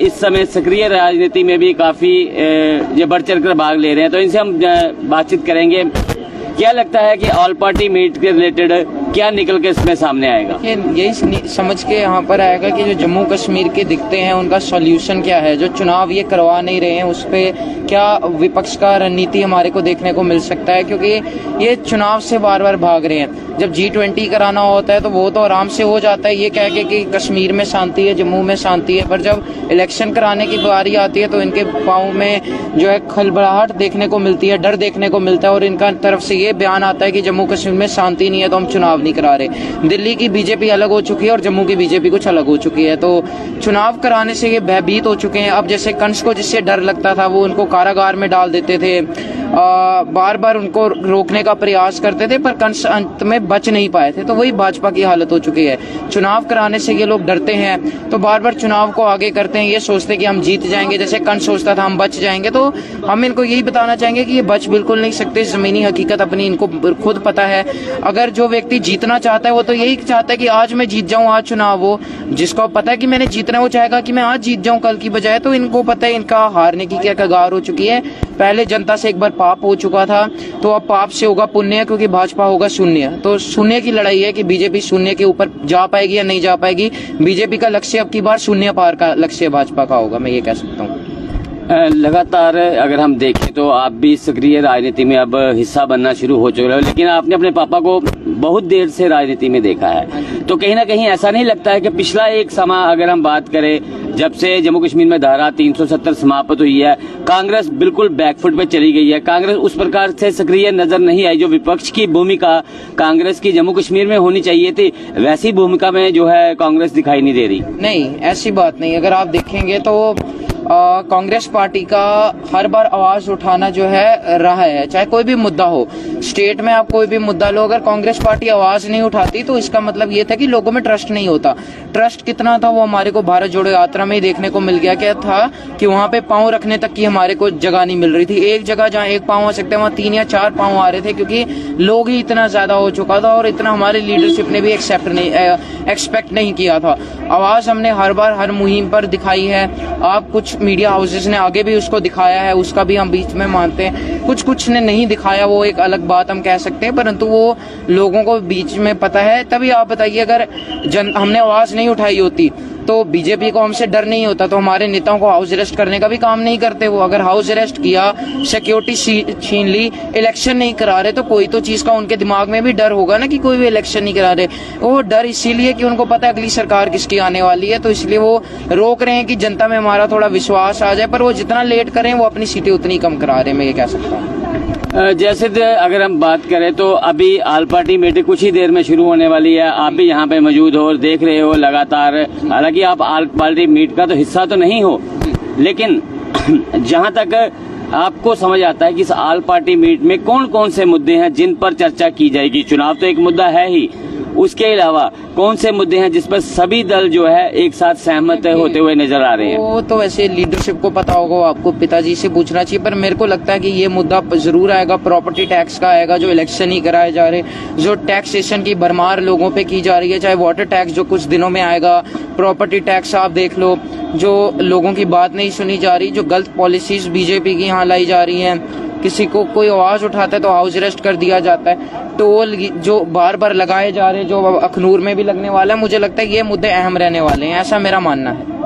इस समय सक्रिय राजनीति में भी काफी ये बढ़ चढ़कर भाग ले रहे हैं, तो इनसे हम बातचीत करेंगे। क्या लगता है कि ऑल पार्टी मीट के रिलेटेड क्या निकल के इसमें सामने आएगा? यही समझ के यहाँ पर आएगा कि जो जम्मू कश्मीर के दिखते हैं उनका सॉल्यूशन क्या है। जो चुनाव ये करवा नहीं रहे हैं उस पे क्या विपक्ष का रणनीति हमारे को देखने को मिल सकता है, क्योंकि ये चुनाव से बार बार भाग रहे हैं। जब G20 कराना होता है तो वो तो आराम से हो जाता है, ये कह के कि कश्मीर में शांति है, जम्मू में शांति है, पर जब इलेक्शन कराने की बारी आती है तो इनके पाँव में जो है खलबलाहट देखने को मिलती है, डर देखने को मिलता है, और इनका तरफ से ये बयान आता है कि जम्मू कश्मीर में शांति नहीं है तो हम चुनाव नहीं करा रहे। दिल्ली की बीजेपी अलग हो चुकी है और जम्मू की बीजेपी कुछ अलग हो चुकी है, तो चुनाव कराने से ये भयभीत हो चुके हैं। अब जैसे कंस को जिससे डर लगता था वो उनको कारागार में डाल देते थे, बार बार उनको रोकने का प्रयास करते थे, पर कंस अंत में बच नहीं पाए थे। तो वही भाजपा की हालत हो चुकी है। चुनाव कराने से ये लोग डरते हैं तो बार बार चुनाव को आगे करते हैं, ये सोचते हैं कि हम जीत जाएंगे। जैसे कंस सोचता था हम बच जाएंगे, तो हम इनको यही बताना चाहेंगे कि ये बच बिल्कुल नहीं सकते। जमीनी हकीकत अपनी इनको खुद पता है। अगर जो व्यक्ति जीतना चाहता है वो तो यही चाहता है कि आज मैं जीत जाऊं, आज चुनाव हो। जिसको पता है कि मैंने जीतना, वो चाहेगा कि मैं आज जीत जाऊं कल की बजाय। तो इनको पता है इनका हारने की क्या कगार हो चुकी है। पहले जनता से एक बार पाप हो चुका था, तो अब पाप से होगा पुण्य, क्योंकि भाजपा होगा शून्य। तो शून्य की लड़ाई है कि बीजेपी शून्य के ऊपर जा पाएगी या नहीं जा पाएगी। बीजेपी का लक्ष्य अब की बार शून्य पार का लक्ष्य भाजपा का होगा, मैं ये कह सकता हूँ। लगातार अगर हम देखें तो आप भी सक्रिय राजनीति में अब हिस्सा बनना शुरू हो चुके हो, लेकिन आपने अपने पापा को बहुत देर से राजनीति में देखा है, तो कहीं ना कहीं ऐसा नहीं लगता है कि पिछला एक समय अगर हम बात करें, जब से जम्मू कश्मीर में धारा 370 समाप्त हुई है, कांग्रेस बिल्कुल बैकफुट पे चली गई है। कांग्रेस उस प्रकार से सक्रिय नजर नहीं आई। जो विपक्ष की भूमिका कांग्रेस की जम्मू कश्मीर में होनी चाहिए थी, वैसी भूमिका में जो है कांग्रेस दिखाई नहीं दे रही। नहीं, ऐसी बात नहीं। अगर आप देखेंगे तो कांग्रेस पार्टी का हर बार आवाज उठाना जो है रहा है, चाहे कोई भी मुद्दा हो। स्टेट में आप कोई भी मुद्दा लो, अगर कांग्रेस पार्टी आवाज नहीं उठाती तो इसका मतलब ये था कि लोगों में ट्रस्ट नहीं होता। ट्रस्ट कितना था वो हमारे को भारत जोड़ो यात्रा में ही देखने को मिल गया। क्या था कि वहाँ पे पांव रखने तक की हमारे को जगह नहीं मिल रही थी। एक जगह जहाँ एक पांव आ सकते हैं वहाँ 3 या 4 पांव आ रहे थे, क्योंकि लोग ही इतना ज्यादा हो चुका था और इतना हमारी लीडरशिप ने भी एक्सपेक्ट नहीं किया था। आवाज हमने हर बार हर मुहिम पर दिखाई है। आप कुछ मीडिया हाउसेस ने आगे भी उसको दिखाया है, उसका भी हम बीच में मानते हैं। कुछ ने नहीं दिखाया, वो एक अलग बात हम कह सकते हैं, परंतु वो लोगों को बीच में पता है। तभी आप बताइए, अगर हमने आवाज नहीं उठाई होती तो बीजेपी को हमसे डर नहीं होता, तो हमारे नेताओं को हाउस अरेस्ट करने का भी काम नहीं करते वो। अगर हाउस अरेस्ट किया, सिक्योरिटी छीन ली, इलेक्शन नहीं करा रहे, तो कोई तो चीज का उनके दिमाग में भी डर होगा ना कि कोई भी इलेक्शन नहीं करा रहे। वो डर इसीलिए कि उनको पता है अगली सरकार किसकी आने वाली है, तो इसलिए वो रोक रहे हैं कि जनता में हमारा थोड़ा विश्वास आ जाए। पर वो जितना लेट करें वो अपनी सीटें उतनी कम करा रहे हैं, मैं ये कह सकता हूँ। जैसे अगर हम बात करें तो अभी ऑल पार्टी मीटिंग कुछ ही देर में शुरू होने वाली है। आप भी यहाँ पे मौजूद हो और देख रहे हो लगातार। हालांकि आप ऑल पार्टी मीट का तो हिस्सा तो नहीं हो, लेकिन जहाँ तक आपको समझ आता है कि इस ऑल पार्टी मीट में कौन कौन से मुद्दे हैं जिन पर चर्चा की जाएगी? चुनाव तो एक मुद्दा है ही, उसके अलावा कौन से मुद्दे हैं जिस पर सभी दल जो है एक साथ सहमत होते हुए नजर आ रहे हैं? वो तो वैसे लीडरशिप को पता होगा, आपको पिताजी से पूछना चाहिए। पर मेरे को लगता है कि ये मुद्दा जरूर आएगा। प्रॉपर्टी टैक्स का आएगा, जो इलेक्शन ही कराए जा रहे, जो टैक्सेशन की भरमार लोगों पे की जा रही है, चाहे वाटर टैक्स जो कुछ दिनों में आएगा, प्रॉपर्टी टैक्स आप देख लो, जो लोगों की बात नहीं सुनी जा रही, जो गलत पॉलिसीज बीजेपी की यहाँ लाई जा रही हैं। किसी को कोई आवाज उठाता है तो हाउस अरेस्ट कर दिया जाता है। टोल जो बार बार लगाए जा रहे हैं, जो अखनूर में भी लगने वाला है, मुझे लगता है ये मुद्दे अहम रहने वाले हैं, ऐसा मेरा मानना है।